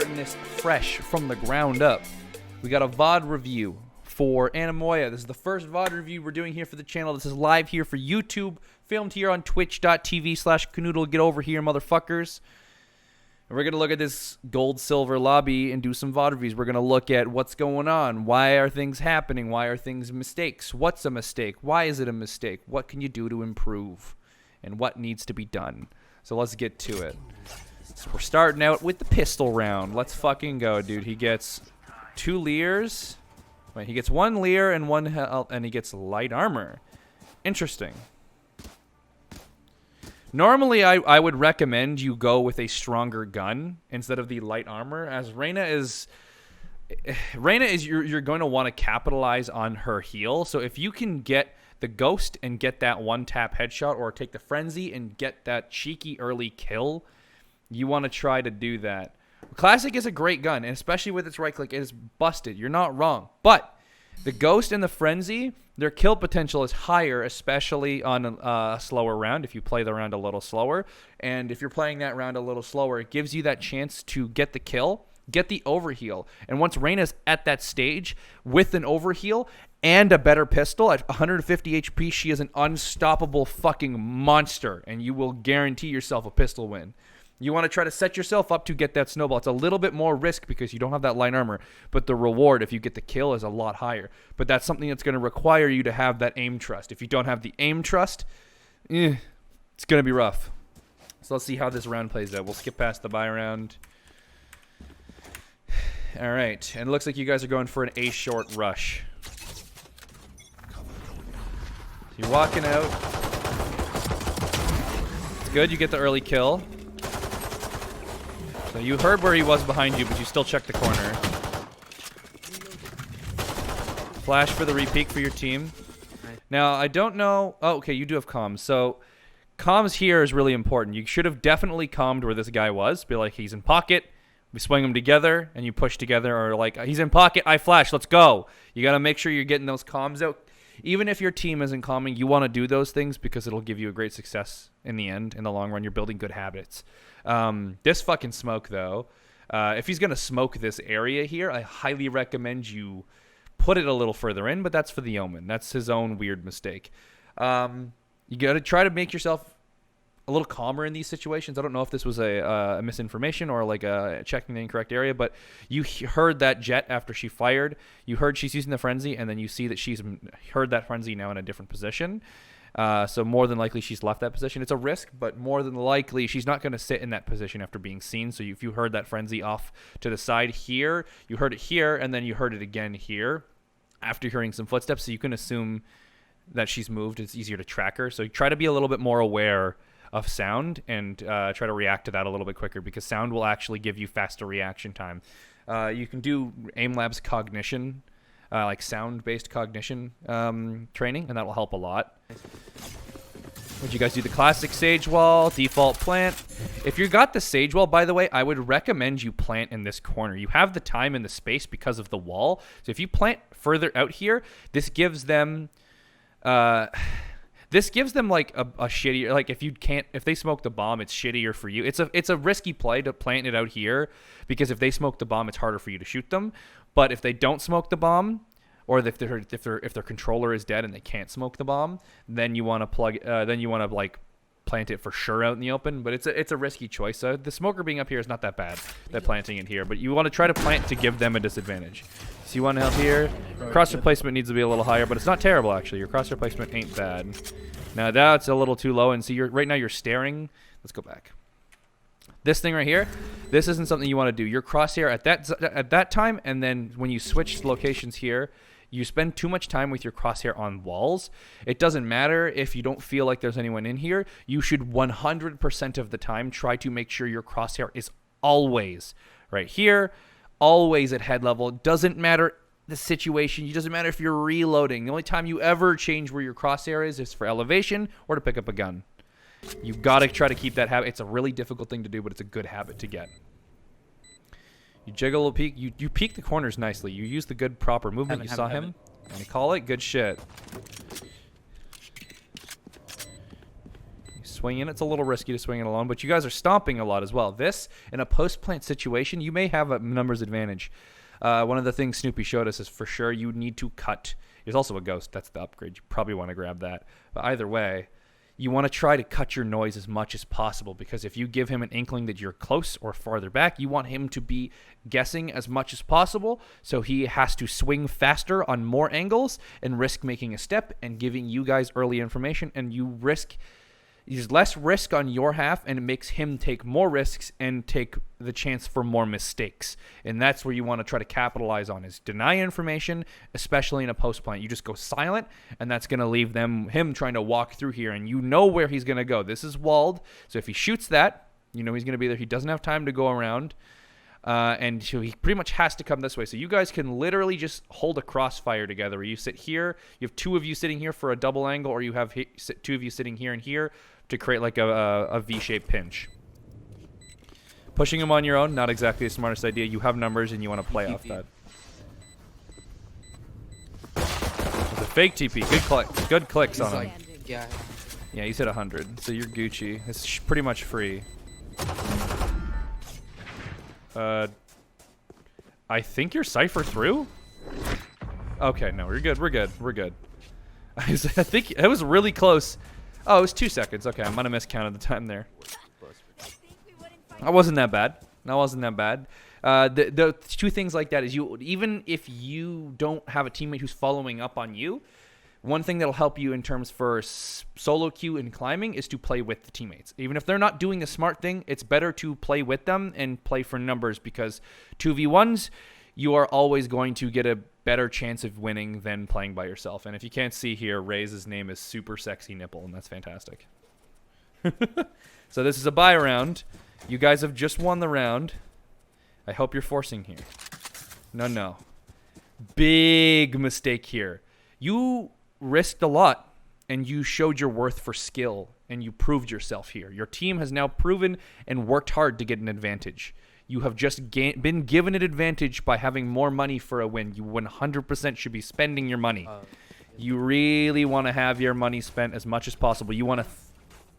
starting this fresh from the ground up. We got a VOD review for Anamoya. This is the first VOD review we're doing here for the channel. This is live here for YouTube, filmed here on twitch.tv/Kanoodle. Get over here, motherfuckers. And we're going to look at this gold-silver lobby and do some VOD reviews. We're going to look at what's going on. Why are things happening? Why are things mistakes? What's a mistake? Why is it a mistake? What can you do to improve? And what needs to be done? So let's get to it. So we're starting out with the pistol round. Let's fucking go, dude. He gets 2 Leers. Wait, he gets 1 Leer and 1 health, and he gets light armor. Interesting. Normally, I would recommend you go with a stronger gun instead of the light armor, as Reyna is you're going to want to capitalize on her heal. So if you can get the ghost and get that one-tap headshot, or take the frenzy and get that cheeky early kill, you want to try to do that. Classic is a great gun, and especially with its right click, it is busted. You're not wrong. But the ghost and the frenzy, their kill potential is higher, especially on a slower round, if you play the round a little slower. And if you're playing that round a little slower, it gives you that chance to get the kill, get the overheal. And once Reyna's at that stage with an overheal and a better pistol at 150 HP, she is an unstoppable fucking monster, and you will guarantee yourself a pistol win. You want to try to set yourself up to get that snowball. It's a little bit more risk because you don't have that light armor, but the reward if you get the kill is a lot higher. But that's something that's going to require you to have that aim trust. If you don't have the aim trust, it's going to be rough. So let's see how this round plays out. We'll skip past the buy round. All right, and it looks like you guys are going for an A short rush. So you're walking out. It's good, you get the early kill. So you heard where he was behind you, but you still checked the corner. Flash for the re-peek for your team. Now, I don't know... Oh, okay, you do have comms. So, comms here is really important. You should have definitely commed where this guy was. Be like, he's in pocket. We swing them together, and you push together. Or like, he's in pocket, I flash, let's go. You got to make sure you're getting those comms out. Even if your team isn't calming, you want to do those things because it'll give you a great success in the end. In the long run, you're building good habits. This fucking smoke, though, if he's going to smoke this area here, I highly recommend you put it a little further in, but that's for the Omen. That's his own weird mistake. You got to try to make yourself a little calmer in these situations. I don't know if this was a misinformation or like checking the incorrect area, but you heard that jet after she fired. You heard she's using the frenzy, and then you see that she's heard that frenzy now in a different position. So more than likely she's left that position. It's a risk, but more than likely she's not going to sit in that position after being seen. So if you heard that frenzy off to the side here, you heard it here, and then you heard it again here after hearing some footsteps. So you can assume that she's moved. It's easier to track her. So try to be a little bit more aware of sound and try to react to that a little bit quicker, because sound will actually give you faster reaction time. You can do AimLab's cognition, like sound-based cognition training, and that will help a lot. Would you guys do the classic sage wall, default plant? If you got the sage wall, by the way, I would recommend you plant in this corner. You have the time and the space because of the wall. So if you plant further out here, this gives them... This gives them like a shittier, like if they smoke the bomb, it's shittier for you. It's a risky play to plant it out here, because if they smoke the bomb, it's harder for you to shoot them. But if they don't smoke the bomb, or if their controller is dead and they can't smoke the bomb, then you want to like plant it for sure out in the open. But it's a risky choice. So the smoker being up here is not that bad. That planting it here, but you want to try to plant to give them a disadvantage. So you want to help here. Crosshair placement needs to be a little higher, but it's not terrible actually. Your crosshair placement ain't bad. Now that's a little too low, and see, right now you're staring. Let's go back. This thing right here, this isn't something you want to do. Your crosshair at that time, and then when you switch locations here, you spend too much time with your crosshair on walls. It doesn't matter if you don't feel like there's anyone in here. You should 100% of the time try to make sure your crosshair is always right here, always at head level. It doesn't matter the situation. It doesn't matter if you're reloading. The only time you ever change where your crosshair is for elevation or to pick up a gun. You gotta try to keep that habit. It's a really difficult thing to do, but it's a good habit to get. You jiggle a peek. You peek the corners nicely. You use the good proper movement. You saw him. And you call it good shit. swinging. It's a little risky to swing it alone, but you guys are stomping a lot as well. This, in a post-plant situation, you may have a numbers advantage. One of the things Snoopy showed us is for sure you need to cut. There's also a ghost. That's the upgrade. You probably want to grab that. But either way, you want to try to cut your noise as much as possible, because if you give him an inkling that you're close or farther back, you want him to be guessing as much as possible, so he has to swing faster on more angles and risk making a step and giving you guys early information, and there's less risk on your half, and it makes him take more risks and take the chance for more mistakes. And that's where you want to try to capitalize on, is deny information, especially in a post plant. You just go silent, and that's going to leave him trying to walk through here, and you know where he's going to go. This is walled, so if he shoots that, you know he's going to be there. He doesn't have time to go around, and so he pretty much has to come this way. So you guys can literally just hold a crossfire together, where you sit here, you have two of you sitting here for a double angle, or you have two of you sitting here and here to create like a V-shaped pinch. Pushing him on your own, not exactly the smartest idea. You have numbers and you want to play off that. It's a fake TP. Good clicks on him. Yeah. Yeah, he's hit 100, so you're Gucci. It's pretty much free. I think you're Cypher through? Okay, no, we're good. We're good. I think it was really close. Oh, it was 2 seconds. Okay, I might have miscounted the time there. That wasn't that bad. The two things like that is, even if you don't have a teammate who's following up on you, one thing that'll help you in terms for solo queue and climbing is to play with the teammates. Even if they're not doing the smart thing, it's better to play with them and play for numbers, because 2v1s, you are always going to get a better chance of winning than playing by yourself. And if you can't see here, Ray's name is Super Sexy Nipple, and that's fantastic. So this is a bye round. You guys have just won the round. I hope you're forcing here. No. Big mistake here. You risked a lot, and you showed your worth for skill, and you proved yourself here. Your team has now proven and worked hard to get an advantage. You have just been given an advantage by having more money for a win. You 100% should be spending your money. You really want to have your money spent as much as possible. You want to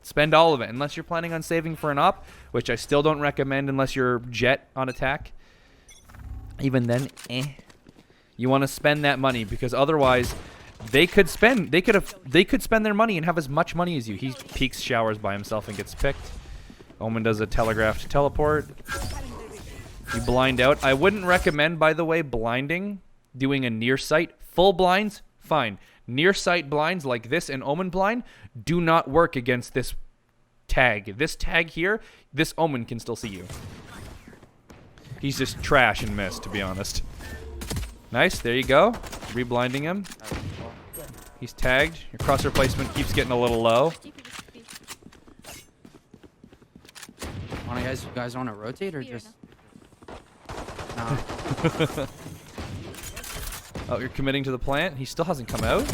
spend all of it, unless you're planning on saving for an op, which I still don't recommend unless you're Jet on attack. Even then, you want to spend that money, because otherwise they could spend their money and have as much money as you. He peeks showers by himself and gets picked. Omen does a telegraphed teleport. You blind out. I wouldn't recommend, by the way, blinding, doing a near sight. Full blinds, fine. Near sight blinds like this and Omen blind do not work against this tag. This tag here, this Omen can still see you. He's just trash and miss, to be honest. Nice, there you go. Reblinding him. He's tagged. Your crosshair placement keeps getting a little low. You guys want to rotate or just? No. Oh, you're committing to the plant? He still hasn't come out?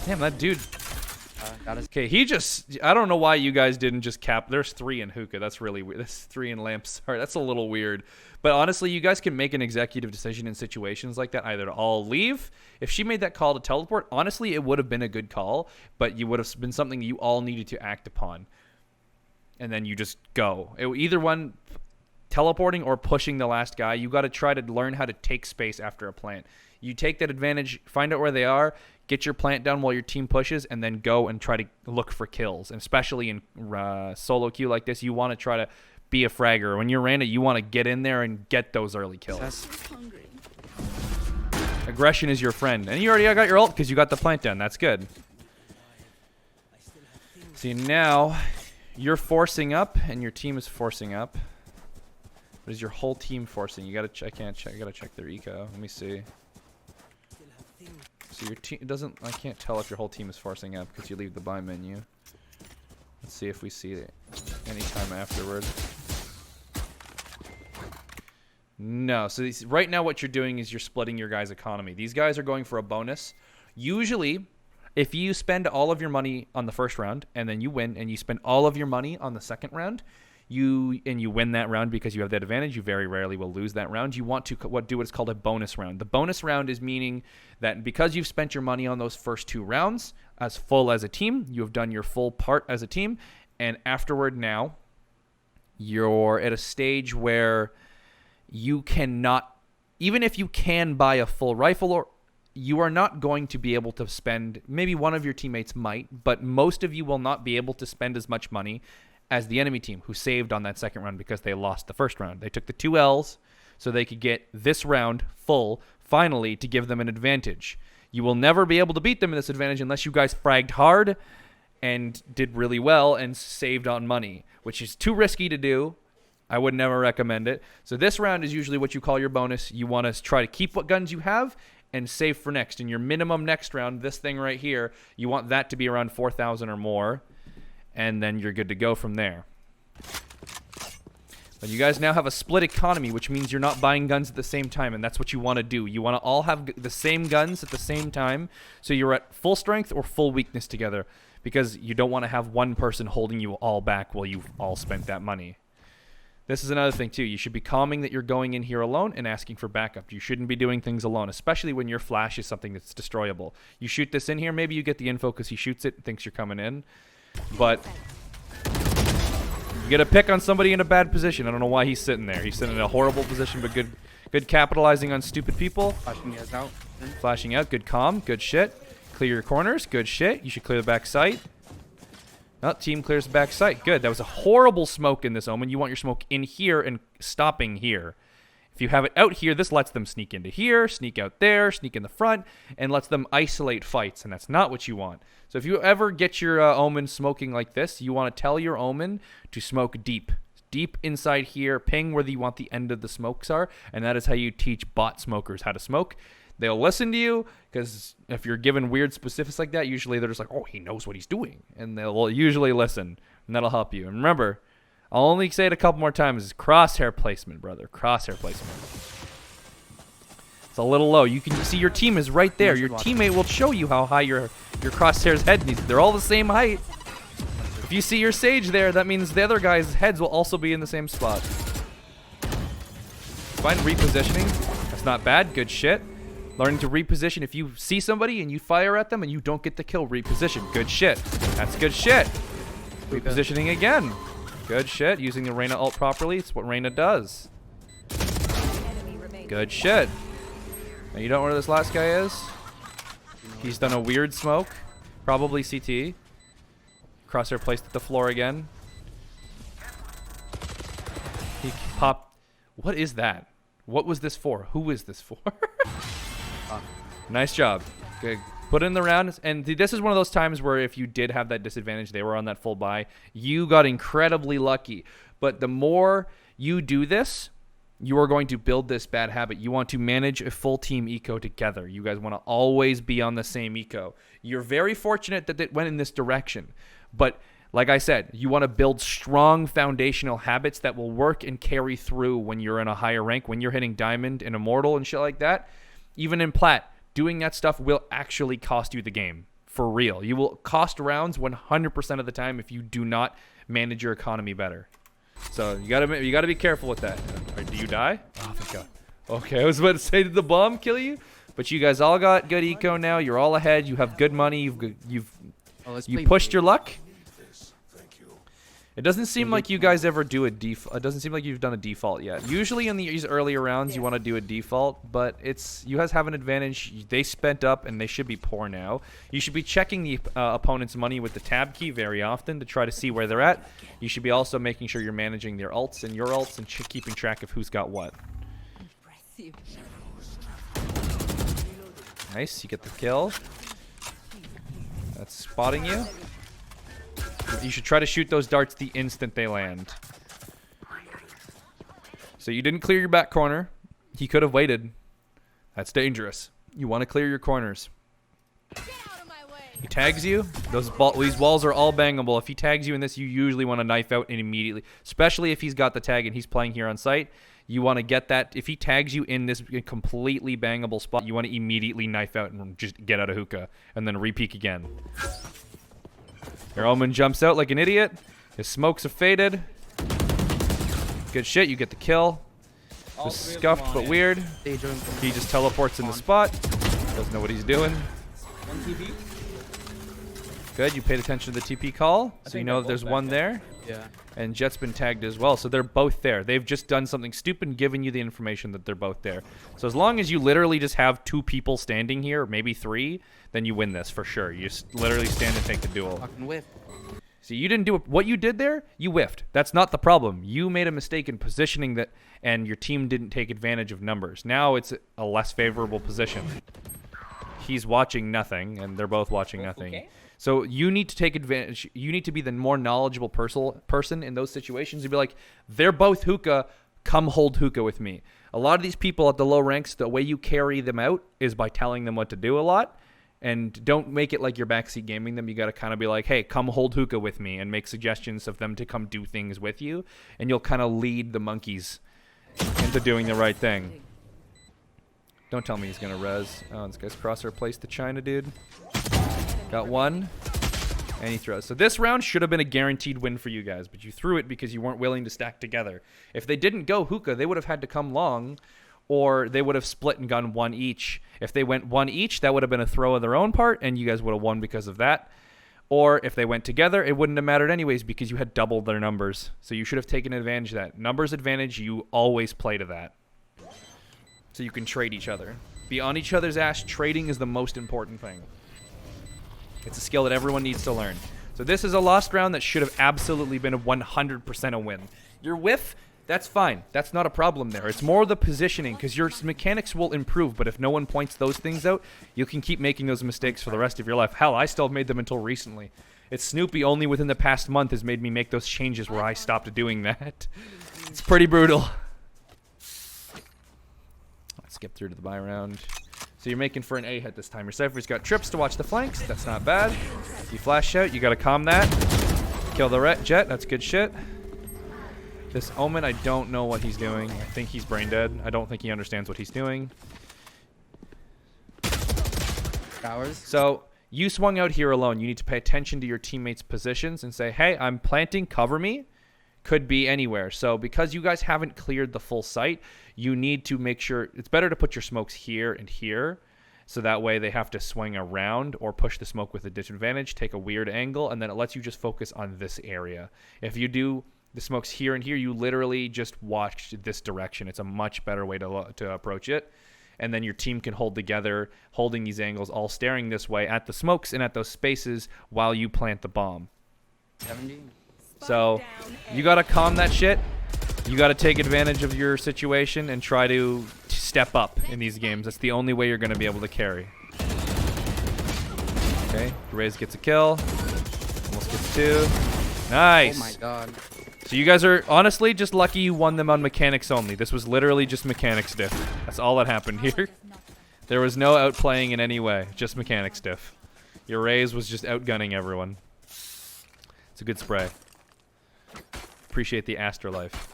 Damn, that dude. Okay, I don't know why you guys didn't just cap. There's 3 in hookah. That's really weird. That's 3 in lamps. Sorry, that's a little weird. But honestly, you guys can make an executive decision in situations like that. Either to all leave. If she made that call to teleport, honestly, it would have been a good call. But you would have been something you all needed to act upon. And then you just go. Either one, teleporting or pushing the last guy. You got to try to learn how to take space after a plant. You take that advantage, find out where they are, get your plant down while your team pushes, and then go and try to look for kills. And especially in solo queue like this, you want to try to be a fragger. When you're Randa, you want to get in there and get those early kills. Aggression is your friend. And you already got your ult because you got the plant down. That's good. See, now you're forcing up, and your team is forcing up. But is your whole team forcing? You gotta. I can't check. I gotta check their eco. Let me see. So your team doesn't. I can't tell if your whole team is forcing up because you leave the buy menu. Let's see if we see it anytime afterward. No. So right now, what you're doing is you're splitting your guys' economy. These guys are going for a bonus. Usually, if you spend all of your money on the first round and then you win, and you spend all of your money on the second round, you win that round because you have that advantage. You very rarely will lose that round. You want to do what's called a bonus round. The bonus round is meaning that because you've spent your money on those first 2 rounds, as full as a team. You have done your full part as a team. And afterward now, you're at a stage where you cannot, even if you can buy a full rifle, or you are not going to be able to spend, maybe one of your teammates might, but most of you will not be able to spend as much money as the enemy team who saved on that second round because they lost the first round. They took the 2 L's so they could get this round full finally to give them an advantage. You will never be able to beat them in this advantage unless you guys fragged hard and did really well and saved on money, which is too risky to do. I would never recommend it. So this round is usually what you call your bonus. You want to try to keep what guns you have and save for next. And your minimum next round, this thing right here, you want that to be around 4,000 or more, and then you're good to go from there. But you guys now have a split economy, which means you're not buying guns at the same time, and that's what you want to do. You want to all have the same guns at the same time, so you're at full strength or full weakness together, because you don't want to have one person holding you all back while you've all spent that money. This is another thing, too. You should be calming that you're going in here alone and asking for backup. You shouldn't be doing things alone, especially when your flash is something that's destroyable. You shoot this in here, maybe you get the info because he shoots it and thinks you're coming in, but you get a pick on somebody in a bad position. I don't know why he's sitting there. He's sitting in a horrible position, but good capitalizing on stupid people. Flashing guys out. Flashing out. Good calm. Good shit. Clear your corners. Good shit. You should clear the back sight. Oh, team clears the back sight. Good. That was a horrible smoke in this Omen. You want your smoke in here and stopping here. If you have it out here, this lets them sneak into here, sneak out there, sneak in the front, and lets them isolate fights, and that's not what you want. So if you ever get your Omen smoking like this, you want to tell your Omen to smoke deep. Deep inside here, ping where you want the end of the smokes are, and that is how you teach bot smokers how to smoke. They'll listen to you, because if you're given weird specifics like that, usually they're just like, oh, he knows what he's doing, and they'll usually listen, and that'll help you. And remember, I'll only say it a couple more times, is crosshair placement, brother. Crosshair placement. It's a little low. You can see your team is right there. Your teammate will show you how high your crosshair's head needs. They're all the same height. If you see your Sage there, that means the other guy's heads will also be in the same spot. Fine, repositioning. That's not bad. Good shit. Learning to reposition. If you see somebody and you fire at them and you don't get the kill, reposition. Good shit. That's good shit. Repositioning again. Good shit. Using the Reyna ult properly. It's what Reyna does. Good shit. Now you don't know where this last guy is? He's done a weird smoke. Probably CT. Crosshair placed at the floor again. He popped. What is that? What was this for? Who is this for? Nice job. Good. Put in the round. And this is one of those times where if you did have that disadvantage, they were on that full buy, you got incredibly lucky. But the more you do this, you are going to build this bad habit. You want to manage a full team eco together. You guys want to always be on the same eco. You're very fortunate that it went in this direction. But like I said, you want to build strong foundational habits that will work and carry through when you're in a higher rank, when you're hitting Diamond and Immortal and shit like that. Even in Plat, doing that stuff will actually cost you the game. For real. You will cost rounds 100% of the time if you do not manage your economy better. So you gotta be careful with that. Do you die? Oh, thank God. Okay, I was about to say, did the bomb kill you? But you guys all got good eco now. You're all ahead. You have good money. You pushed your luck. It doesn't seem like you guys ever do a default. It doesn't seem like you've done a default yet. Usually in these earlier rounds, you want to do a default, but you guys have an advantage. They spent up, and they should be poor now. You should be checking the opponent's money with the tab key very often to try to see where they're at. You should be also making sure you're managing their ults and your ults and keeping track of who's got what. Nice, you get the kill. That's spotting you. You should try to shoot those darts the instant they land. So you didn't clear your back corner. He could have waited. That's dangerous. You want to clear your corners. He tags you. These walls are all bangable. If he tags you in this, you usually want to knife out and immediately. Especially if he's got the tag and he's playing here on site. You want to get that. If he tags you in this completely bangable spot, you want to immediately knife out and just get out of hookah. And then re-peek again. Your Omen jumps out like an idiot. His smokes are faded. Good shit, you get the kill. It was scuffed but weird. He just teleports in the spot. Doesn't know what he's doing. Good. You paid attention to the TP call, so you know that there's one there. Yeah. And Jet's been tagged as well, so they're both there. They've just done something stupid and given you the information that they're both there. So as long as you literally just have 2 people standing here, or maybe 3, then you win this for sure. You just literally stand and take the duel. Fucking whiff. See, you didn't do what you did there. You whiffed. That's not the problem. You made a mistake in positioning that, and your team didn't take advantage of numbers. Now it's a less favorable position. He's watching nothing, and they're both watching nothing. Okay. So you need to take advantage. You need to be the more knowledgeable person in those situations. You'd be like, they're both hookah. Come hold hookah with me. A lot of these people at the low ranks, the way you carry them out is by telling them what to do a lot. And don't make it like you're backseat gaming them. You got to kind of be like, hey, come hold hookah with me and make suggestions of them to come do things with you. And you'll kind of lead the monkeys into doing the right thing. Don't tell me he's going to res. Oh, this guy's crosshair placed the China, dude. Got one. And he throws. So this round should have been a guaranteed win for you guys, but you threw it because you weren't willing to stack together. If they didn't go hookah, they would have had to come long, or they would have split and gone 1 each. If they went 1 each, that would have been a throw of their own part, and you guys would have won because of that. Or if they went together, it wouldn't have mattered anyways because you had doubled their numbers. So you should have taken advantage of that. Numbers advantage, you always play to that. So you can trade each other. Be on each other's ass. Trading is the most important thing. It's a skill that everyone needs to learn. So this is a lost round that should have absolutely been a 100% a win. Your whiff, that's fine. That's not a problem there. It's more the positioning, because your mechanics will improve, but if no one points those things out, you can keep making those mistakes for the rest of your life. Hell, I still have made them until recently. It's Snoopy only within the past month has made me make those changes where I stopped doing that. It's pretty brutal. Let's skip through to the buy round. So you're making for an A hit this time. Your Cypher's got trips to watch the flanks. That's not bad. You flash out. You got to calm that. Kill the Jet. That's good shit. This Omen, I don't know what he's doing. I think he's brain dead. I don't think he understands what he's doing. Towers. So you swung out here alone. You need to pay attention to your teammates' positions and say, hey, I'm planting. Cover me. Could be anywhere. So because you guys haven't cleared the full site, you need to make sure it's better to put your smokes here and here, so that way they have to swing around or push the smoke with a disadvantage, take a weird angle, and then it lets you just focus on this area. If you do the smokes here and here, you literally just watch this direction. It's a much better way to approach it. And then your team can hold together, holding these angles, all staring this way at the smokes and at those spaces while you plant the bomb. 70. So you got to calm that shit. You got to take advantage of your situation and try to step up in these games. That's the only way you're going to be able to carry. Okay, Reyes gets a kill. Almost gets 2. Nice. Oh my god. So you guys are honestly just lucky you won them on mechanics only. This was literally just mechanics diff. That's all that happened here. There was no outplaying in any way. Just mechanics diff. Your Reyes was just outgunning everyone. It's a good spray. Appreciate the afterlife.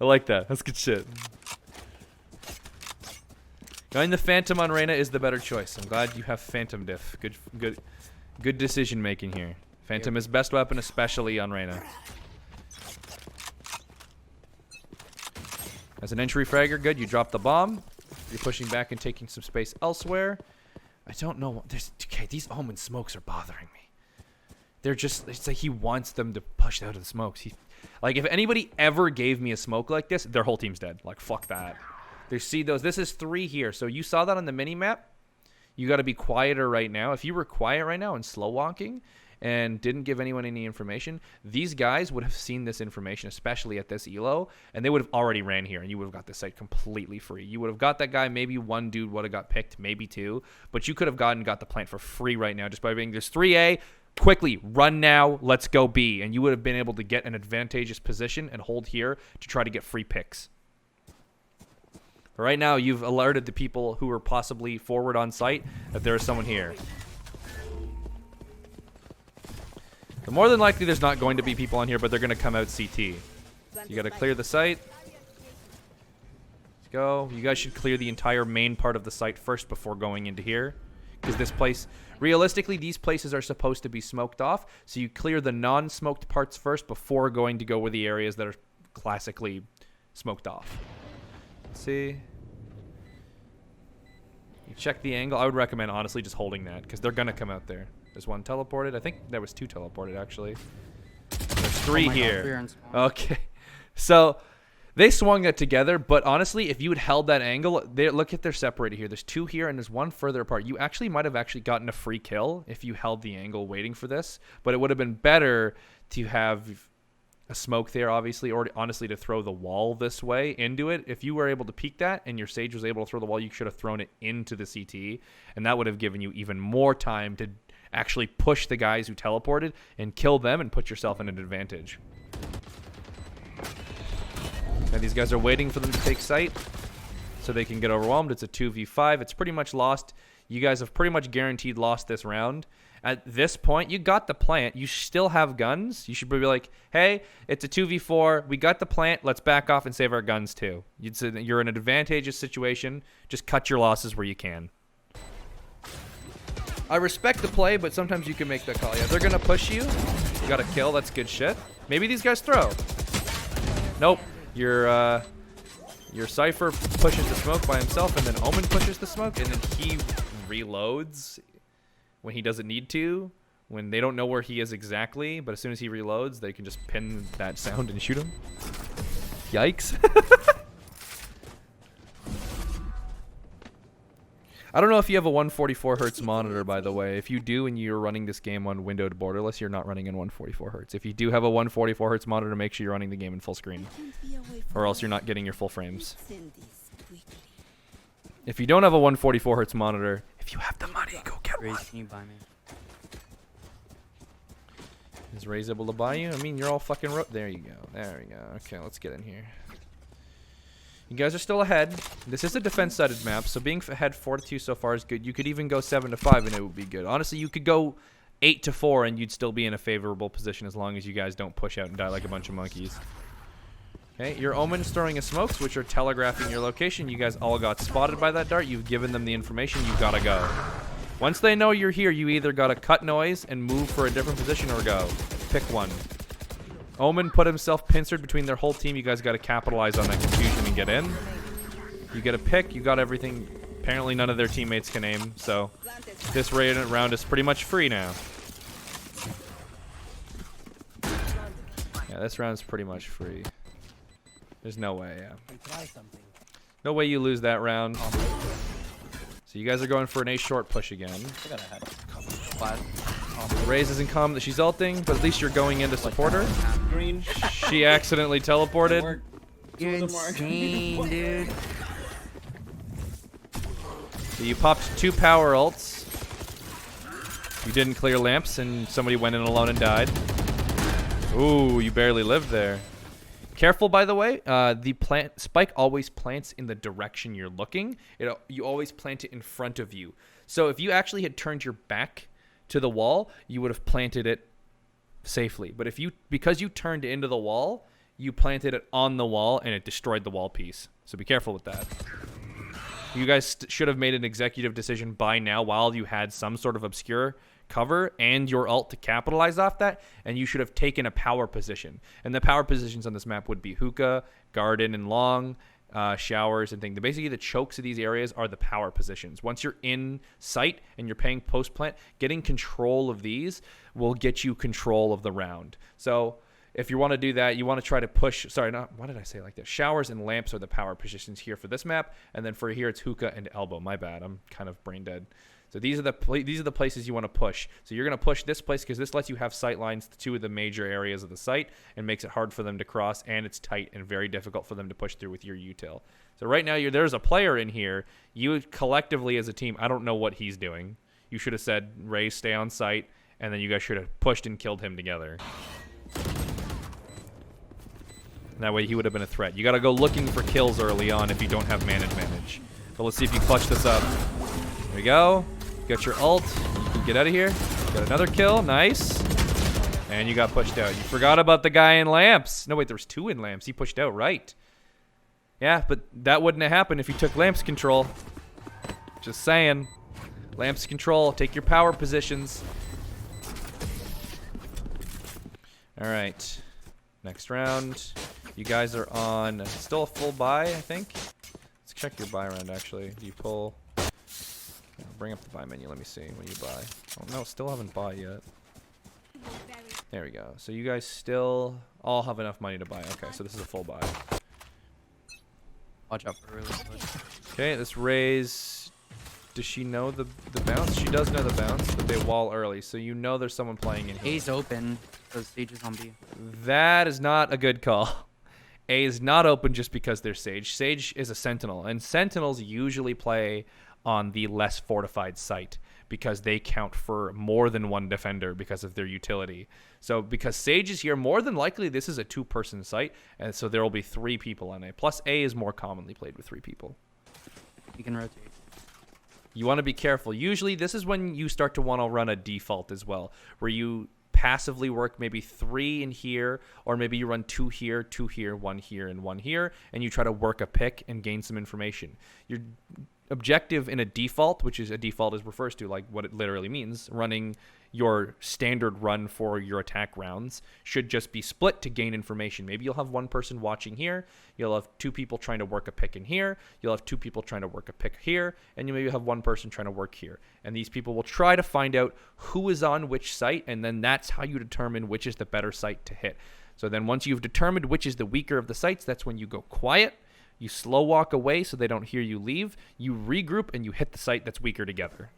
I like that. That's good shit. Going the Phantom on Reyna is the better choice. I'm glad you have Phantom diff. Good decision making here. Phantom is best weapon, especially on Reyna. As an entry fragger, good. You drop the bomb. You're pushing back and taking some space elsewhere. I don't know. Okay, these Omen smokes are bothering me. They're just, it's like he wants them to push out of the smokes. Like, if anybody ever gave me a smoke like this, their whole team's dead. Like, fuck that. See those? This is 3 here. So you saw that on the mini-map. You got to be quieter right now. If you were quiet right now and slow walking and didn't give anyone any information, these guys would have seen this information, especially at this elo, and they would have already ran here, and you would have got this site completely free. You would have got that guy. Maybe 1 dude would have got picked, maybe 2, but you could have got the plant for free right now just by being, there's 3A, quickly, run now, let's go B, and you would have been able to get an advantageous position and hold here to try to get free picks. Right now, you've alerted the people who are possibly forward on site that there is someone here. So more than likely, there's not going to be people on here, but they're going to come out CT. You got to clear the site. Let's go. You guys should clear the entire main part of the site first before going into here. Because this place, realistically, these places are supposed to be smoked off. So you clear the non-smoked parts first before going to go with the areas that are classically smoked off. Let's see. You check the angle. I would recommend, honestly, just holding that because they're going to come out there. There's one teleported. I think there was 2 teleported, actually. There's 3 God, here. Okay. So they swung that together, but honestly, if you had held that angle, look at they're separated here. There's 2 here and there's 1 further apart. You actually might have gotten a free kill if you held the angle waiting for this, but it would have been better to have a smoke there, obviously, or honestly to throw the wall this way into it. If you were able to peek that and your Sage was able to throw the wall, you should have thrown it into the CT, and that would have given you even more time to actually push the guys who teleported and kill them and put yourself in an advantage. Now these guys are waiting for them to take sight so they can get overwhelmed. It's a 2v5. It's pretty much lost. You guys have pretty much guaranteed lost this round. At this point, you got the plant. You still have guns. You should be like, hey, it's a 2v4. We got the plant. Let's back off and save our guns too. You're in an advantageous situation. Just cut your losses where you can. I respect the play, but sometimes you can make that call. Yeah, they're going to push you. You got a kill. That's good shit. Maybe these guys throw. Nope. Your Cypher pushes the smoke by himself, and then Omen pushes the smoke, and then he reloads when he doesn't need to, when they don't know where he is exactly, but as soon as he reloads, they can just pin that sound and shoot him. Yikes. I don't know if you have a 144 hertz monitor, by the way. If you do and you're running this game on windowed borderless, you're not running in 144 hertz. If you do have a 144 hertz monitor, make sure you're running the game in full screen, or else you're not getting your full frames. If you don't have a 144 hertz monitor, if you have the money, go get one. Can you buy me? Is Ray's able to buy you? I mean, you're all fucking there you go. There we go. Okay, let's get in here. You guys are still ahead. This is a defense-sided map, so being ahead 4-2 so far is good. You could even go 7-5 and it would be good. Honestly, you could go 8-4 and you'd still be in a favorable position as long as you guys don't push out and die like a bunch of monkeys. Okay, your Omen's throwing a smokes, which are telegraphing your location. You guys all got spotted by that dart. You've given them the information. You've got to go. Once they know you're here, you either got to cut noise and move for a different position or go. Pick one. Omen put himself pincered between their whole team. You guys got to capitalize on that confusion and get in. You get a pick. You got everything. Apparently none of their teammates can aim, so this round is pretty much free now. Yeah, this round's pretty much free. There's no way, yeah. No way you lose that round. So you guys are going for an A short push again. Raze isn't calm that she's ulting, but at least you're going in to support her. Green. She accidentally teleported. You're insane, dude. So you popped 2 power ults. You didn't clear lamps, and somebody went in alone and died. Ooh, you barely lived there. Careful, by the way. The spike always plants in the direction you're looking. You always plant it in front of you. So if you actually had turned your back to the wall, you would have planted it safely. But because you turned into the wall, you planted it on the wall and it destroyed the wall piece. So be careful with that. You guys should have made an executive decision by now while you had some sort of obscure cover and your ult to capitalize off that, and you should have taken a power position. And the power positions on this map would be hookah, garden, and long, showers, and things. Basically, the chokes of these areas are the power positions. Once you're in sight and you're paying post-plant, getting control of these will get you control of the round. So if you want to do that, you want to try to push. Sorry, why did I say it like this? Showers and lamps are the power positions here for this map, and then for here it's hookah and elbow. My bad, I'm kind of brain dead. So these are the places you want to push. So you're going to push this place because this lets you have sight lines to 2 of the major areas of the site and makes it hard for them to cross, and it's tight and very difficult for them to push through with your util. So right now there's a player in here. You collectively as a team, I don't know what he's doing. You should have said, Ray, stay on site, and then you guys should have pushed and killed him together. That way he would have been a threat. You got to go looking for kills early on if you don't have man advantage. But let's see if you clutch this up. There we go. Got your ult. You can get out of here. Got another kill. Nice. And you got pushed out. You forgot about the guy in lamps. No, wait, there was 2 in lamps. He pushed out, right. Yeah, but that wouldn't have happened if you took lamps control. Just saying. Lamps control. Take your power positions. All right. Next round. You guys are on still a full buy, I think. Let's check your buy round, actually. Do you pull? bring up the buy menu. Let me see when you buy. Oh no, still haven't bought yet. There we go. So you guys still all have enough money to buy. Okay, so this is a full buy. Watch out for really quick. Okay, this raise. Does she know the bounce? She does know the bounce, but they wall early, so you know there's someone playing in here. A's open. The stage is on B. That is not a good call. A is not open just because they're Sage. Sage is a Sentinel, and Sentinels usually play on the less fortified site because they count for more than one defender because of their utility. So because Sage is here, more than likely this is a 2-person site, and so there will be 3 people on A. Plus A is more commonly played with 3 people. You can rotate. You want to be careful. Usually this is when you start to want to run a default as well, where you passively work maybe 3 in here, or maybe you run 2 here, 2 here, 1 here, and 1 here, and you try to work a pick and gain some information. Your objective in a default, which is a default is refers to like what it literally means, running your standard run for your attack rounds should just be split to gain information. Maybe you'll have 1 person watching here, you'll have 2 people trying to work a pick in here, you'll have 2 people trying to work a pick here, and you maybe have 1 person trying to work here. And these people will try to find out who is on which site, and then that's how you determine which is the better site to hit. So then once you've determined which is the weaker of the sites, that's when you go quiet, you slow walk away so they don't hear you leave, you regroup, and you hit the site that's weaker together.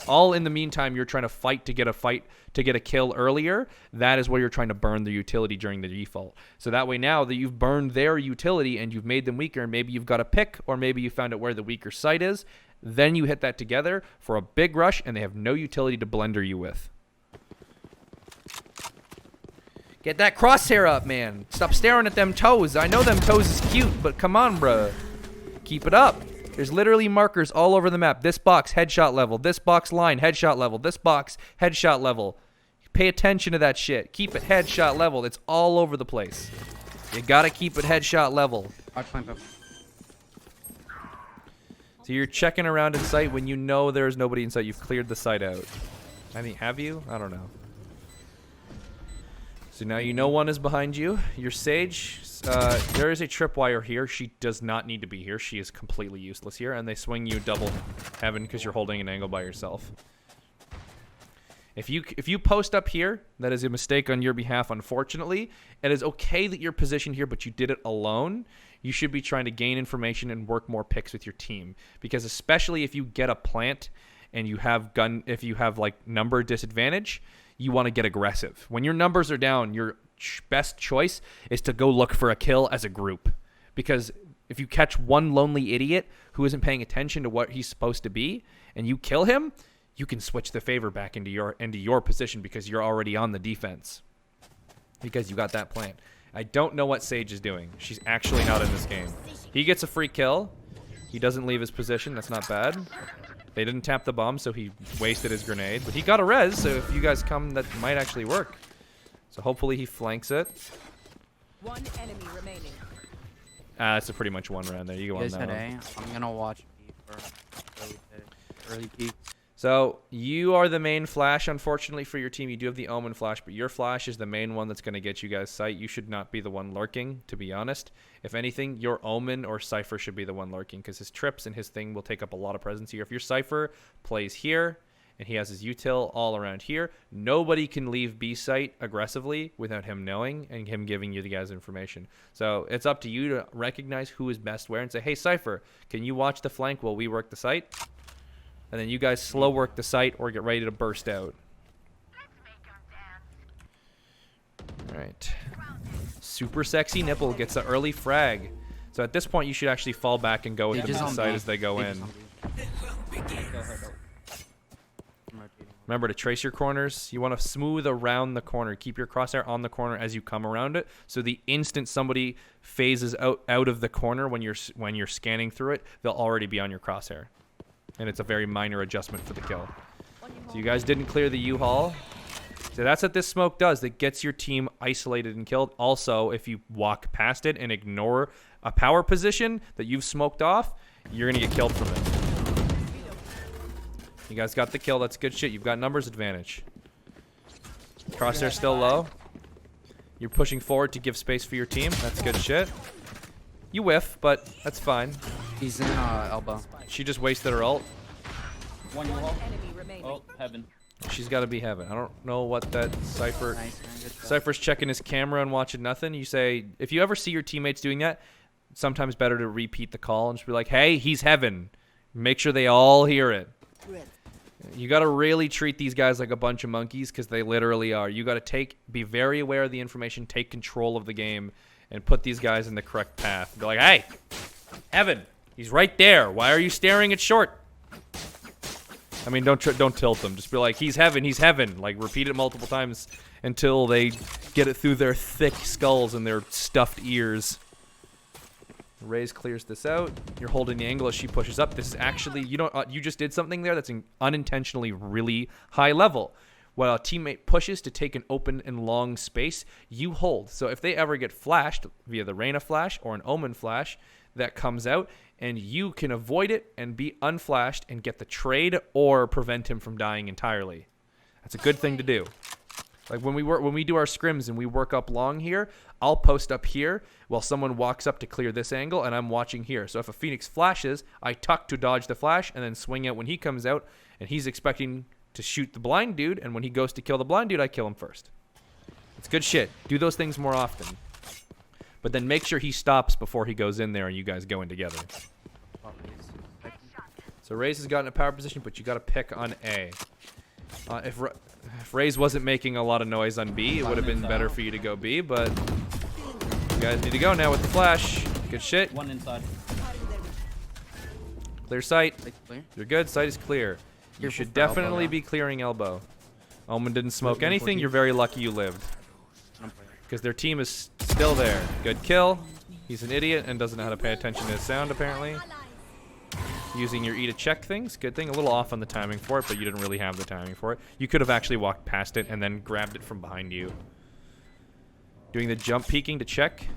All in the meantime, you're trying to fight to get a kill earlier. That is where you're trying to burn the utility during the default. So that way now that you've burned their utility and you've made them weaker, and maybe you've got a pick, or maybe you found out where the weaker site is, then you hit that together for a big rush, and they have no utility to blender you with. Get that crosshair up, man. Stop staring at them toes. I know them toes is cute, but come on, bruh. Keep it up. There's literally markers all over the map. This box, headshot level. This box line, headshot level. This box, headshot level. Pay attention to that shit. Keep it headshot level. It's all over the place. You gotta keep it headshot level. So you're checking around in sight when you know there's nobody in sight. You've cleared the site out. I mean, have you? I don't know. So now you know 1 is behind you. Your Sage, there is a tripwire here. She does not need to be here. She is completely useless here. And they swing you double heaven because you're holding an angle by yourself. If you post up here, that is a mistake on your behalf, unfortunately. It is okay that you're positioned here, but you did it alone. You should be trying to gain information and work more picks with your team. Because especially if you get a plant and you have if you have like number disadvantage, you want to get aggressive. When your numbers are down, your best choice is to go look for a kill as a group. Because if you catch one lonely idiot who isn't paying attention to what he's supposed to be, and you kill him, you can switch the favor back into your position because you're already on the defense. Because you got that plant. I don't know what Sage is doing. She's actually not in this game. He gets a free kill. He doesn't leave his position. That's not bad. They didn't tap the bomb, so he wasted his grenade. But he got a res, so if you guys come, that might actually work. So hopefully he flanks it. 1 enemy remaining. That's a pretty much 1 round there. You go on that one. I'm gonna watch B for early peak. So you are the main flash, unfortunately, for your team. You do have the Omen flash, but your flash is the main one that's going to get you guys sight. You should not be the one lurking, to be honest. If anything, your Omen or Cypher should be the one lurking because his trips and his thing will take up a lot of presence here. If your Cypher plays here and he has his util all around here, nobody can leave B site aggressively without him knowing and him giving you the guys information. So it's up to you to recognize who is best where and say, hey, Cypher, can you watch the flank while we work the site? And then you guys slow work the site or get ready to burst out. Alright. Super sexy nipple gets an early frag. So at this point you should actually fall back and go with the site as they go in. Remember to trace your corners. You want to smooth around the corner. Keep your crosshair on the corner as you come around it. So the instant somebody phases out of the corner when you're scanning through it, they'll already be on your crosshair. And it's a very minor adjustment for the kill. So you guys didn't clear the U-Haul. So that's what this smoke does. That gets your team isolated and killed. Also, if you walk past it and ignore a power position that you've smoked off, you're going to get killed from it. You guys got the kill. That's good shit. You've got numbers advantage. Crosshair still low. You're pushing forward to give space for your team. That's good shit. You whiff, but that's fine. He's in elbow. She just wasted her ult. One One wall. enemy remaining. Oh, heaven. She's got to be heaven. I don't know what that Cypher. Nice, man. Good job. Cypher's checking his camera and watching nothing. You say, if you ever see your teammates doing that, sometimes better to repeat the call and just be like, hey, he's heaven. Make sure they all hear it. You got to really treat these guys like a bunch of monkeys because they literally are. You got to be very aware of the information, take control of the game, and put these guys in the correct path. Be like, hey, heaven, he's right there. Why are you staring at short? I mean, don't tilt them. Just be like, he's heaven, he's heaven. Like, repeat it multiple times until they get it through their thick skulls and their stuffed ears. Raze clears this out. You're holding the angle as she pushes up. This is actually, you just did something there that's unintentionally really high level. While a teammate pushes to take an open and long space, you hold. So if they ever get flashed via the Reyna flash or an Omen flash, that comes out, and you can avoid it and be unflashed and get the trade or prevent him from dying entirely. That's a good thing to do. Like when we do our scrims and we work up long here, I'll post up here while someone walks up to clear this angle, and I'm watching here. So if a Phoenix flashes, I tuck to dodge the flash and then swing out when he comes out, and he's expecting to shoot the blind dude, and when he goes to kill the blind dude, I kill him first. It's good shit. Do those things more often. But then make sure he stops before he goes in there and you guys go in together. So Raze has gotten a power position, but you got to pick on A. If Raze wasn't making a lot of noise on B, it would have been better for you to go B, but you guys need to go now with the flash. Good shit. One inside. Clear sight. Clear. You're good. Sight is clear. You Careful should for elbow definitely now. be clearing elbow. Omen didn't smoke Looking anything. 14. You're very lucky you lived. Because their team is still there. Good kill. He's an idiot and doesn't know how to pay attention to his sound, apparently. Using your E to check things. Good thing. A little off on the timing for it, but you didn't really have the timing for it. You could have actually walked past it and then grabbed it from behind you. Doing the jump peeking to check.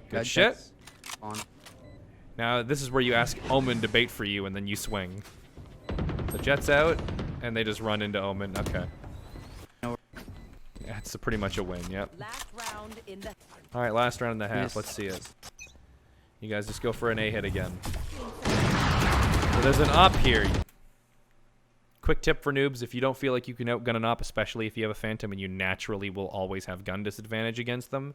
Good shit. On. Now, this is where you ask Omen to bait for you, and then you swing. The Jet's out, and they just run into Omen. Okay. That's pretty much a win, yep. Last round in the All right, last round and a half. Yes. Let's see it. You guys just go for an A hit again. So there's an op here. Quick tip for noobs, if you don't feel like you can outgun an op, especially if you have a Phantom and you naturally will always have gun disadvantage against them,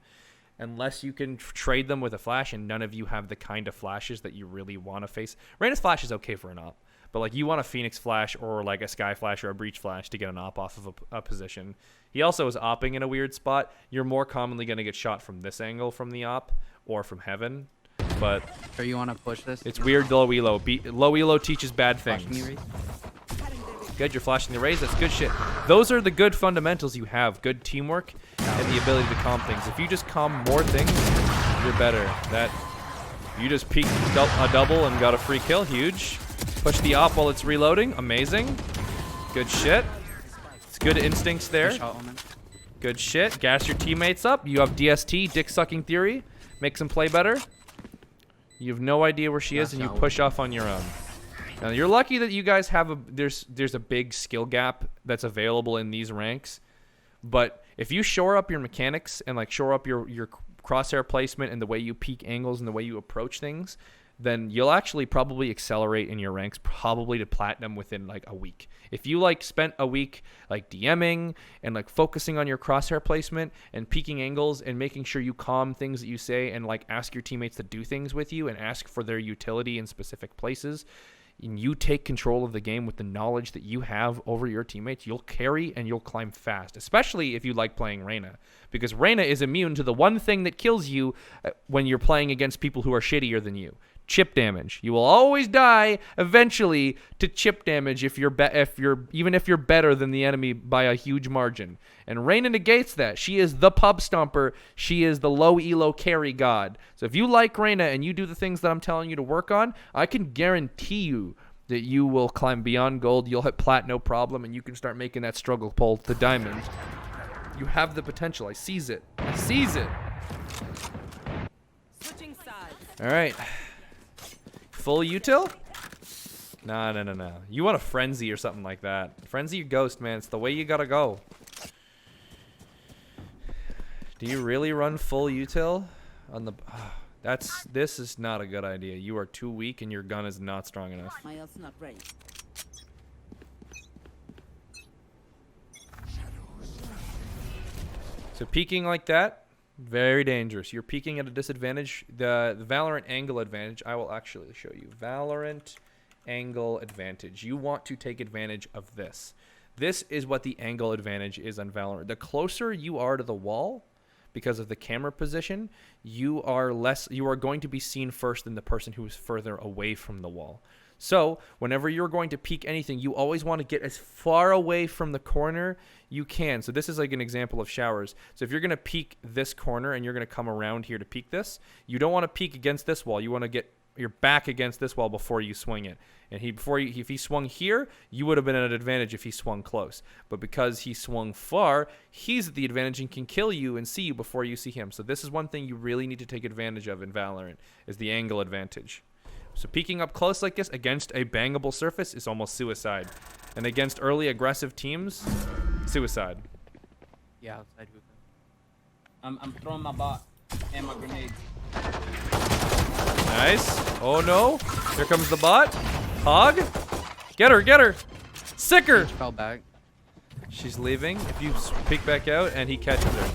unless you can trade them with a flash and none of you have the kind of flashes that you really want to face. Reyna's flash is okay for an op, but like you want a Phoenix flash or like a Sky flash or a Breach flash to get an op off of a position. He also is opping in a weird spot. You're more commonly going to get shot from this angle from the op or from heaven, but So you want to push this? it's weird low elo. Low elo teaches bad Flashing things. you, Reese? Good, you're flashing the raise. That's good shit. Those are the good fundamentals you have. Good teamwork and the ability to calm things. If you just calm more things, you're better. That you just peeked a double and got a free kill. Huge. Push the op while it's reloading. Amazing. Good shit. It's good instincts there. Good shot, Omen. Good shit. Gas your teammates up. You have DST, dick sucking theory. Makes them play better. You have no idea where she is, and you push off on your own. Now you're lucky that you guys have there's a big skill gap that's available in these ranks, but if you shore up your mechanics and like shore up your crosshair placement and the way you peek angles and the way you approach things, then you'll actually probably accelerate in your ranks probably to platinum within like a week. If you like spent a week like DMing and like focusing on your crosshair placement and peeking angles and making sure you calm things that you say and like ask your teammates to do things with you and ask for their utility in specific places, and you take control of the game with the knowledge that you have over your teammates, you'll carry and you'll climb fast, especially if you like playing Reyna. Because Reyna is immune to the one thing that kills you when you're playing against people who are shittier than you. Chip damage. You will always die eventually to chip damage even if you're better than the enemy by a huge margin. And Reyna negates that. She is the pub stomper. She is the low elo carry god. So if you like Reyna and you do the things that I'm telling you to work on, I can guarantee you that you will climb beyond gold. You'll hit plat no problem, and you can start making that struggle pole to diamond. You have the potential. I seize it. I seize it. switching sides. All right. Full util? No. You want a frenzy or something like that. Frenzy your ghost, man. It's the way you gotta go. Do you really run full util on the? This is not a good idea. You are too weak and your gun is not strong enough. My ult's not ready. So peeking like that, very dangerous. You're peeking at a disadvantage. The Valorant angle advantage, I will actually show you. Valorant angle advantage. You want to take advantage of this. This is what the angle advantage is on Valorant. The closer you are to the wall, because of the camera position, you are going to be seen first than the person who is further away from the wall. So whenever you're going to peek anything, you always want to get as far away from the corner you can. So this is like an example of showers. So if you're going to peek this corner and you're going to come around here to peek this, you don't want to peek against this wall. You want to get your back against this wall before you swing it. And if he swung here, you would have been at an advantage if he swung close. But because he swung far, he's at the advantage and can kill you and see you before you see him. So this is one thing you really need to take advantage of in Valorant, is the angle advantage. So peeking up close like this against a bangable surface is almost suicide. And against early aggressive teams, suicide. Yeah, outside hookah. I'm throwing my bot and my grenades. Nice. Oh no. Here comes the bot. Hog. Get her, get her. Sicker. She fell back. She's leaving. If you peek back out and he catches her.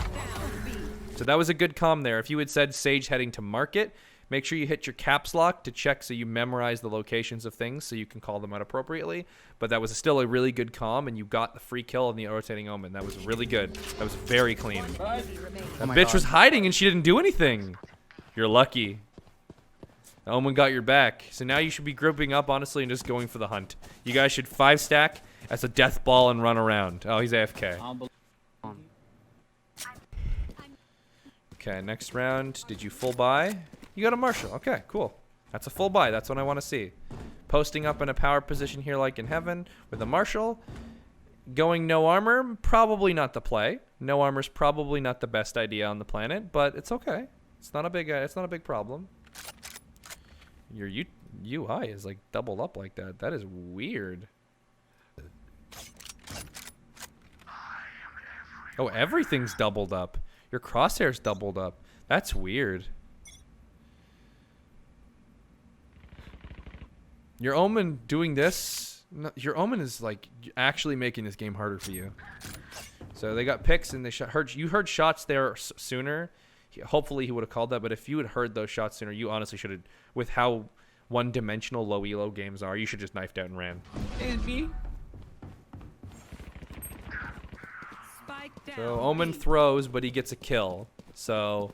So that was a good comm there. If you had said Sage heading to market, make sure you hit your caps lock to check so you memorize the locations of things so you can call them out appropriately. But that was still a really good comm, and you got the free kill on the rotating omen. That was really good. That was very clean. That bitch was hiding and she didn't do anything. You're lucky. The omen got your back. So now you should be grouping up, honestly, and just going for the hunt. You guys should 5-stack as a death ball and run around. Oh, he's AFK. Okay, next round. Did you full buy? You got a Marshall. Okay, cool. That's a full buy. That's what I want to see. Posting up in a power position here like in heaven with a Marshall. Going no armor, probably not the play. No armor's probably not the best idea on the planet, but it's okay. It's not a big problem. Your UI is like doubled up like that. That is weird. Oh, everything's doubled up. Your crosshair's doubled up. That's weird. Your Omen doing this, no, your Omen is like actually making this game harder for you. So they got picks and they you heard shots there sooner. Hopefully he would have called that, but if you had heard those shots sooner, you honestly should have, with how one-dimensional low elo games are, you should just knifed out and ran. So Omen throws, but he gets a kill. So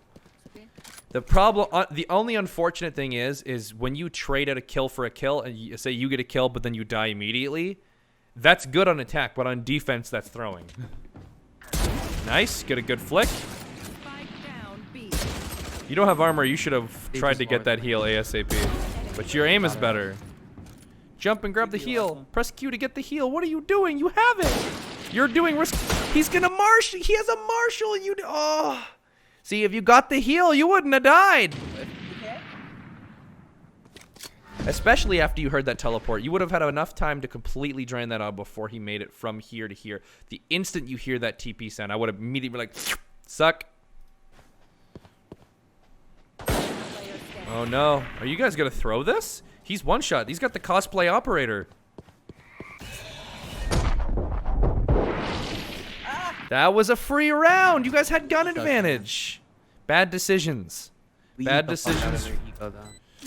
the problem, the only unfortunate thing is when you trade out a kill for a kill, and you say you get a kill, but then you die immediately. That's good on attack, but on defense, that's throwing. Nice, get a good flick. You don't have armor. You should have tried to get that heal ASAP. But your aim is better. Jump and grab the heal. Press Q to get the heal. What are you doing? You have it. You're doing risk. He's gonna marshal. He has a marshal. Oh. See, if you got the heal, you wouldn't have died. Especially after you heard that teleport. You would have had enough time to completely drain that out before he made it from here to here. The instant you hear that TP sound, I would have immediately been like, suck. Oh no. Are you guys gonna throw this? He's one shot. He's got the cosplay operator. That was a free round. You guys had gun advantage. Bad decisions. Bad decisions. The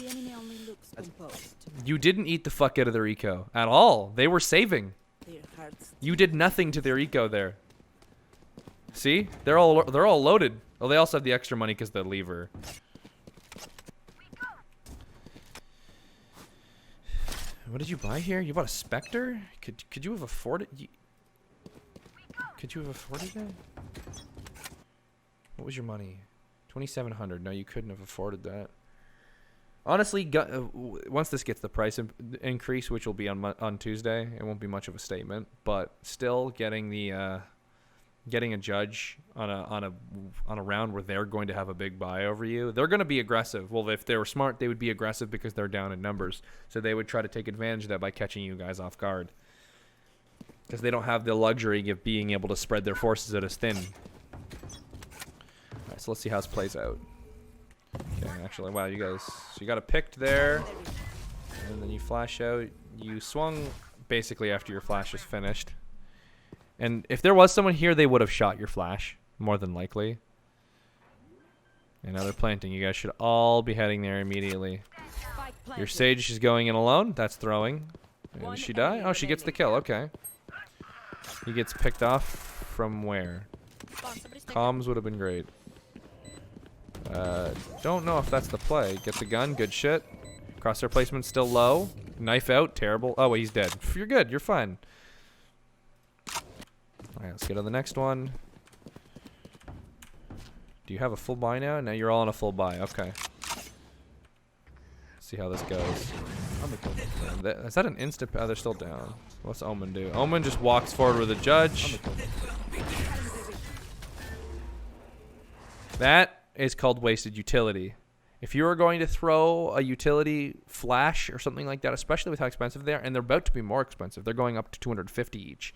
enemy only looks composed. You didn't eat the fuck out of their eco at all. They were saving. Their hearts. You did nothing to their eco there. See? They're all loaded. Oh, they also have the extra money because the lever. What did you buy here? You bought a Spectre? Could you have afforded? Could you have afforded that? What was your money? 2,700. No, you couldn't have afforded that. Honestly, once this gets the price increase, which will be on Tuesday, it won't be much of a statement. But still, getting a judge on a round where they're going to have a big buy over you, they're going to be aggressive. Well, if they were smart, they would be aggressive because they're down in numbers. So they would try to take advantage of that by catching you guys off guard. Because they don't have the luxury of being able to spread their forces out as thin. Alright, so let's see how this plays out. Okay, actually, wow, you guys. So you got a picked there. And then you flash out. You swung basically after your flash is finished. And if there was someone here, they would have shot your flash. more than likely. And now they're planting. You guys should all be heading there immediately. Your Sage is going in alone. That's throwing. And did she die? Oh, she gets the kill. Okay. He gets picked off from where? Comms would have been great. Don't know if that's the play. Get the gun. Good shit. Crosshair placement still low. Knife out. Terrible. Oh, wait, he's dead. You're good. You're fine. Alright, let's get on the next one. Do you have a full buy now? Now you're all on a full buy. Okay. See how this goes. Is that an instant? Oh, they're still down. What's Omen do? Omen just walks forward with a judge. That is called wasted utility. If you are going to throw a utility flash or something like that, especially with how expensive they are, and they're about to be more expensive, they're going up to 250 each.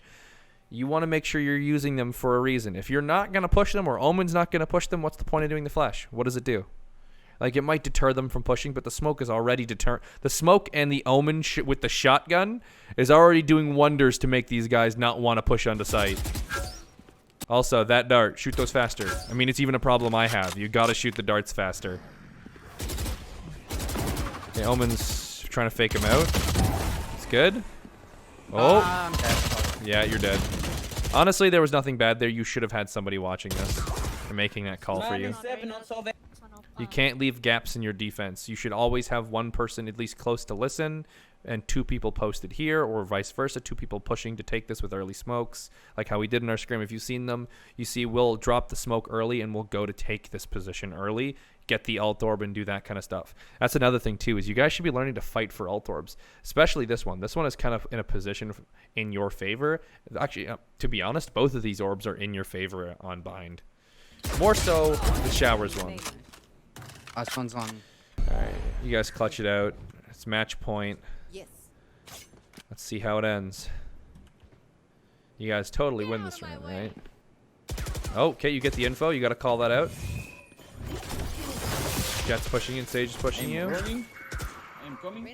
You want to make sure you're using them for a reason. If you're not going to push them or Omen's not going to push them, what's the point of doing the flash? What does it do? Like, it might deter them from pushing, but the smoke is already deter. The smoke and the Omen with the shotgun is already doing wonders to make these guys not want to push onto site. Also, that dart, shoot those faster. I mean, it's even a problem I have. You got to shoot the darts faster. Okay, Omen's trying to fake him out. It's good. Oh. I'm dead. Yeah, you're dead. Honestly, there was nothing bad there. You should have had somebody watching this and making that call for you. You can't leave gaps in your defense. You should always have one person at least close to listen and 2 people posted here, or vice versa, 2 people pushing to take this with early smokes, like how we did in our scrim. If you've seen them, you see we'll drop the smoke early and we'll go to take this position early, get the ult orb and do that kind of stuff. That's another thing too, is you guys should be learning to fight for ult orbs, especially this one. This one is kind of in a position in your favor. Actually, to be honest, both of these orbs are in your favor on bind. More so the showers one. Last one's on. All right, you guys clutch it out. It's match point. Yes. Let's see how it ends. You guys totally win this round, right? Oh, okay, you get the info. You got to call that out. Jet's pushing in. Sage is pushing you. I'm coming.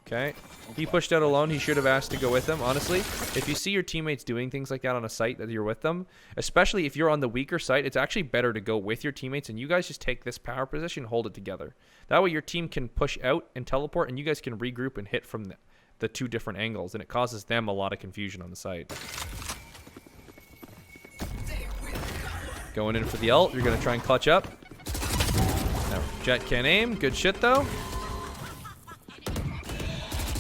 Okay. He pushed out alone. He should have asked to go with him. Honestly, if you see your teammates doing things like that on a site that you're with them, especially if you're on the weaker site, it's actually better to go with your teammates and you guys just take this power position, hold it together. That way your team can push out and teleport and you guys can regroup and hit from the 2 different angles, and it causes them a lot of confusion on the site. Going in for the ult. You're going to try and clutch up. No, Jet can't aim. Good shit, though.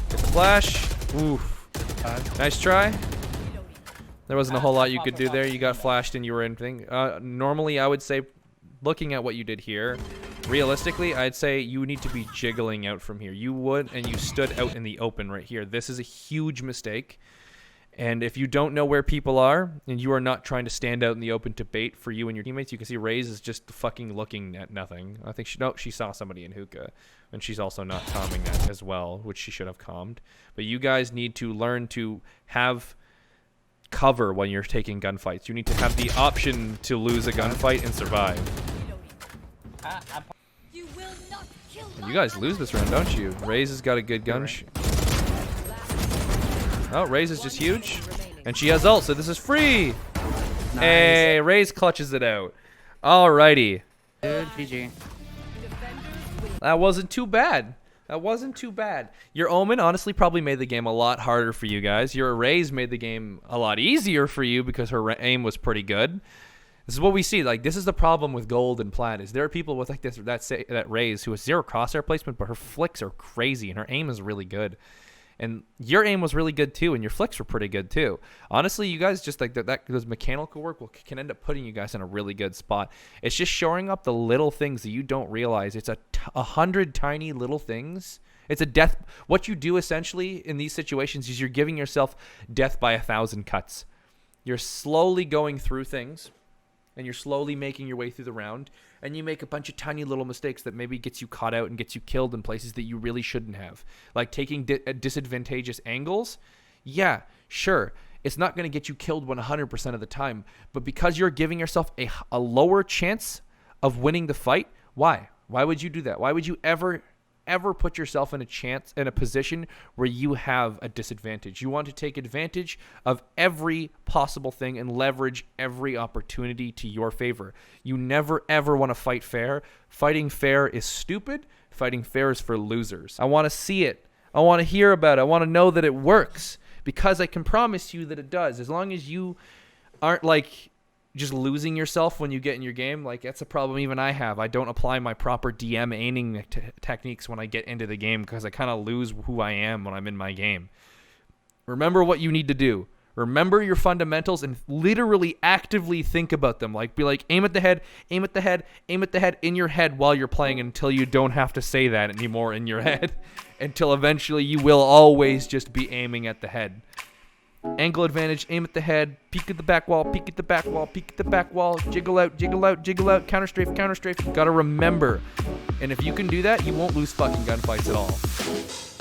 Get the flash. Oof. Nice try. There wasn't a whole lot you could do there. You got flashed and you were in thing. Normally, I would say, looking at what you did here, realistically, I'd say you need to be jiggling out from here. You would, and you stood out in the open right here. This is a huge mistake. And if you don't know where people are, and you are not trying to stand out in the open to bait for you and your teammates, you can see Raze is just fucking looking at nothing. I think she saw somebody in hookah, and she's also not calming that as well, which she should have calmed. But you guys need to learn to have cover when you're taking gunfights. You need to have the option to lose a gunfight and survive. And you guys lose this round, don't you? Raze has got a good gun. Oh, Raze is just huge. And she has ult, so this is free. Nice. Hey, Raze clutches it out. Alrighty. Dude, GG. That wasn't too bad. That wasn't too bad. Your Omen honestly probably made the game a lot harder for you guys. Your Raze made the game a lot easier for you because her aim was pretty good. This is what we see. Like, this is the problem with gold and plat. Is there are people with like this that Raze who has 0 crosshair placement, but her flicks are crazy and her aim is really good. And your aim was really good too, and your flicks were pretty good too. Honestly, you guys just like that those mechanical work can end up putting you guys in a really good spot. It's just showing up the little things that you don't realize. It's 100 tiny little things. It's a death. What you do essentially in these situations is you're giving yourself death by 1,000 cuts. You're slowly going through things, and you're slowly making your way through the round, and you make a bunch of tiny little mistakes that maybe gets you caught out and gets you killed in places that you really shouldn't have. Like taking disadvantageous angles. Yeah, sure. It's not going to get you killed 100% of the time, but because you're giving yourself a lower chance of winning the fight, why? Why would you do that? Why would you ever ever put yourself in a position where you have a disadvantage. You want to take advantage of every possible thing and leverage every opportunity to your favor. You never ever want to fight fair. Fighting fair is stupid. Fighting fair is for losers. I want to see it. I want to hear about it. I want to know that it works, because I can promise you that it does. As long as you aren't like just losing yourself when you get in your game, like that's a problem even I have. I don't apply my proper DM aiming techniques when I get into the game, because I kind of lose who I am when I'm in my game. Remember what you need to do. Remember your fundamentals and literally actively think about them. Like, be like, aim at the head, aim at the head, aim at the head in your head while you're playing, until you don't have to say that anymore in your head. Until eventually you will always just be aiming at the head. Angle advantage, aim at the head, peek at the back wall, peek at the back wall, peek at the back wall, jiggle out, jiggle out, jiggle out, counter strafe, counter strafe. You gotta remember. And if you can do that, you won't lose fucking gunfights at all.